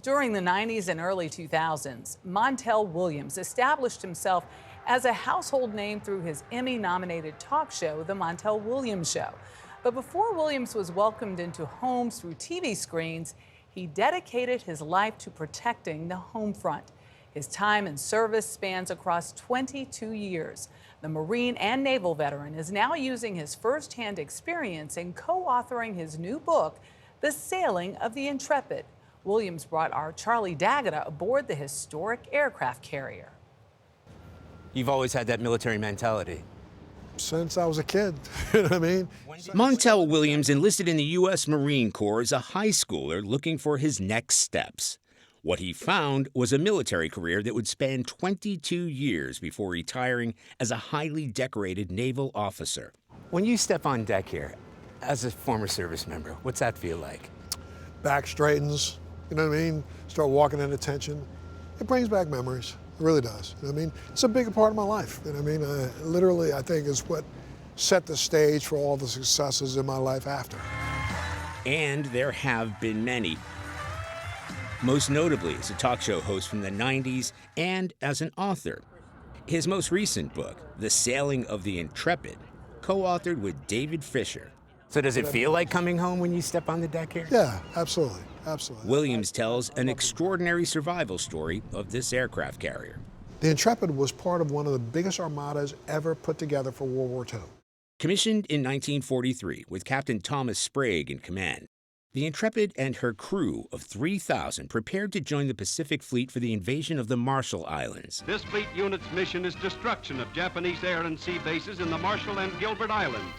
During the 90s and early 2000s, Montel Williams established himself as a household name through his Emmy-nominated talk show, The Montel Williams Show. But before Williams was welcomed into homes through TV screens, he dedicated his life to protecting the home front. His time in service spans across 22 years. The Marine and Naval veteran is now using his firsthand experience in co-authoring his new book, The Sailing of the Intrepid. Williams brought our Charlie D'Agata aboard the historic aircraft carrier. You've always had that military mentality. Since I was a kid, you know what I mean? Montel Williams enlisted in the U.S. Marine Corps as a high schooler looking for his next steps. What he found was a military career that would span 22 years before retiring as a highly decorated naval officer. When you step on deck here, as a former service member, what's that feel like? Back straightens, you know what I mean? Start walking in attention. It brings back memories. It really does. You know what I mean? It's a big part of my life. You know what I mean? Literally, I think is what set the stage for all the successes in my life after. And there have been many. Most notably as a talk show host from the 90s and as an author. His most recent book, The Sailing of the Intrepid, co-authored with David Fisher. So does it feel like coming home when you step on the deck here? Yeah, absolutely, absolutely. Williams tells an extraordinary survival story of this aircraft carrier. The Intrepid was part of one of the biggest armadas ever put together for World War II. Commissioned in 1943 with Captain Thomas Sprague in command, the Intrepid and her crew of 3,000 prepared to join the Pacific Fleet for the invasion of the Marshall Islands. This fleet unit's mission is destruction of Japanese air and sea bases in the Marshall and Gilbert Islands.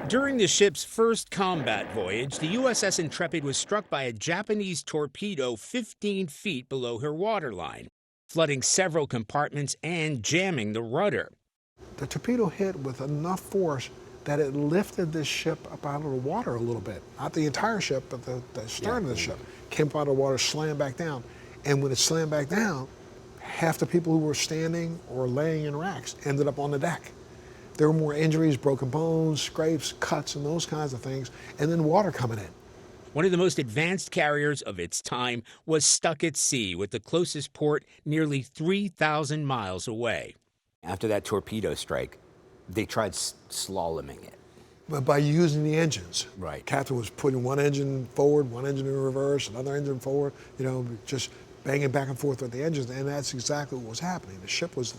During the ship's first combat voyage, the USS Intrepid was struck by a Japanese torpedo 15 feet below her waterline, flooding several compartments and jamming the rudder. The torpedo hit with enough force that it lifted this ship up out of the water a little bit. Not the entire ship, but the stern of the ship came up out of the water, slammed back down. And when it slammed back down, half the people who were standing or laying in racks ended up on the deck. There were more injuries, broken bones, scrapes, cuts, and those kinds of things, and then water coming in. One of the most advanced carriers of its time was stuck at sea with the closest port nearly 3,000 miles away. After that torpedo strike, they tried slaloming it. But by using the engines. Right. Captain was putting one engine forward, one engine in reverse, another engine forward, you know, just banging back and forth with the engines, and that's exactly what was happening. The ship was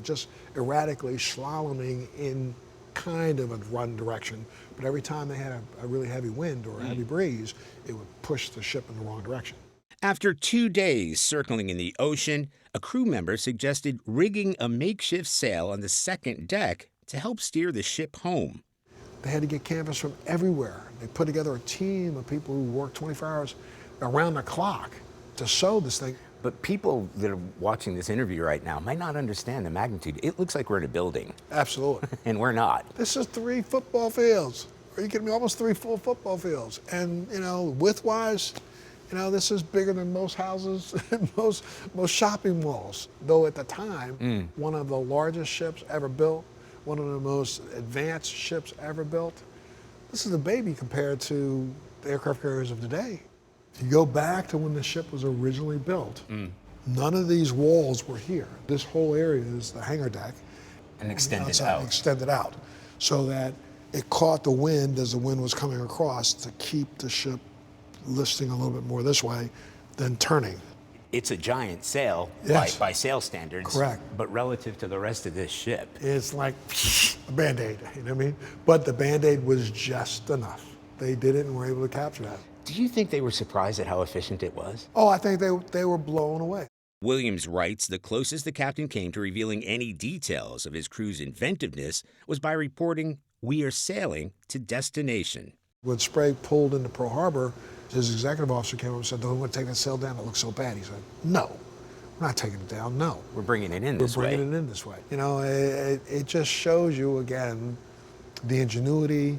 just erratically slaloming in kind of a run direction, but every time they had a really heavy wind or a heavy breeze, it would push the ship in the wrong direction. After 2 days circling in the ocean, a crew member suggested rigging a makeshift sail on the second deck to help steer the ship home. They had to get canvas from everywhere. They put together a team of people who worked 24 hours around the clock to sew this thing. But people that are watching this interview right now might not understand the magnitude. It looks like we're in a building. Absolutely. And we're not. This is 3 football fields. Are you kidding me? Almost 3 full football fields. And, you know, width-wise, you know, this is bigger than most houses and most shopping malls. Though at the time, one of the largest ships ever built, one of the most advanced ships ever built. This is a baby compared to the aircraft carriers of today. If you go back to when the ship was originally built, none of these walls were here. This whole area is the hangar deck. And extended outside, out. Extended out. So that it caught the wind as the wind was coming across to keep the ship listing a little bit more this way than turning. It's a giant sail Yes. by sail standards. Correct. But relative to the rest of this ship. It's like a Band-Aid, you know what I mean? But the Band-Aid was just enough. They did it and were able to capture that. Do you think they were surprised at how efficient it was? Oh, I think they were blown away. Williams writes the closest the captain came to revealing any details of his crew's inventiveness was by reporting, "We are sailing to destination." When Sprague pulled into Pearl Harbor, his executive officer came up and said, "Don't we want to take that sail down? It looks so bad." He said, "No, we're not taking it down, no. We're bringing it in this way. We're bringing it in this way." You know, it just shows you, again, the ingenuity,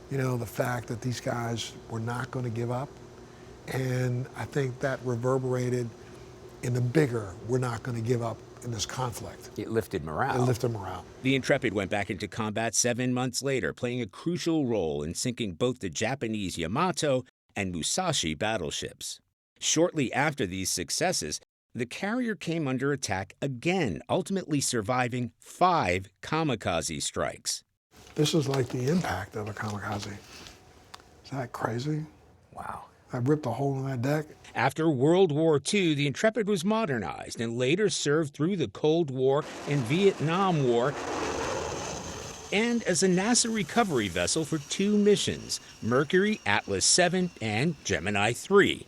you know, the fact that these guys were not going to give up. And I think that reverberated in the bigger, we're not going to give up in this conflict. It lifted morale. It lifted morale. The Intrepid went back into combat 7 months later, playing a crucial role in sinking both the Japanese Yamato and Musashi battleships. Shortly after these successes, the carrier came under attack again, ultimately surviving 5 kamikaze strikes. This is like the impact of a kamikaze. Is that crazy? Wow. I ripped a hole in that deck. After World War II, the Intrepid was modernized and later served through the Cold War and Vietnam War, and as a NASA recovery vessel for 2 missions, Mercury, Atlas 7, and Gemini 3.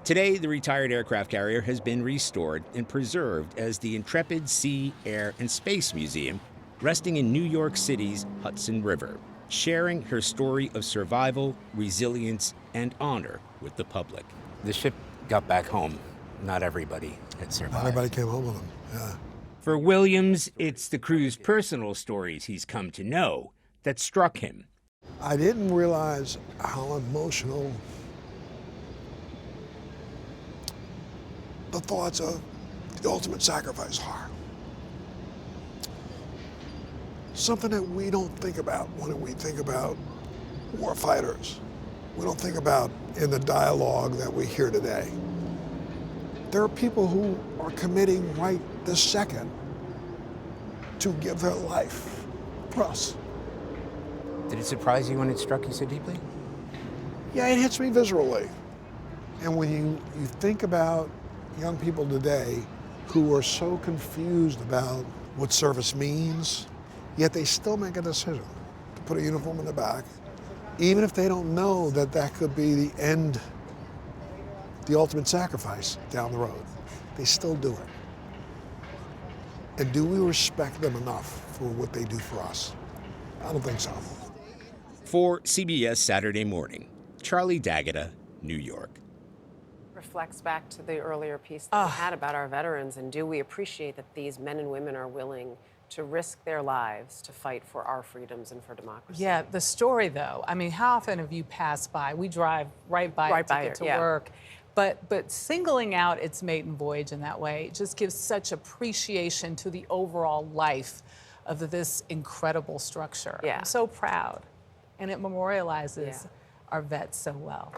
Today, the retired aircraft carrier has been restored and preserved as the Intrepid Sea, Air, and Space Museum, resting in New York City's Hudson River, sharing her story of survival, resilience, and honor with the public. The ship got back home. Not everybody had survived. Not everybody came home with them, yeah. For Williams, it's the crew's personal stories he's come to know that struck him. I didn't realize how emotional the thoughts of the ultimate sacrifice are. Something that we don't think about when we think about war fighters. We don't think about in the dialogue that we hear today. There are people who are committing right this second to give their life for us. Did it surprise you when it struck you so deeply? Yeah, it hits me viscerally. And when you think about young people today who are so confused about what service means, yet they still make a decision to put a uniform in the back, even if they don't know that that could be the end, the ultimate sacrifice down the road. They still do it. And do we respect them enough for what they do for us? I don't think so. For CBS Saturday Morning, Charlie D'Agata, New York. Reflects back to the earlier piece that we had about our veterans, and do we appreciate that these men and women are willing to risk their lives to fight for our freedoms and for democracy? Yeah, the story though, I mean, how often have you passed by? We drive right by it to get to work. But singling out its maiden voyage in that way just gives such appreciation to the overall life of this incredible structure. Yeah. I'm so proud. And it memorializes our vets so well.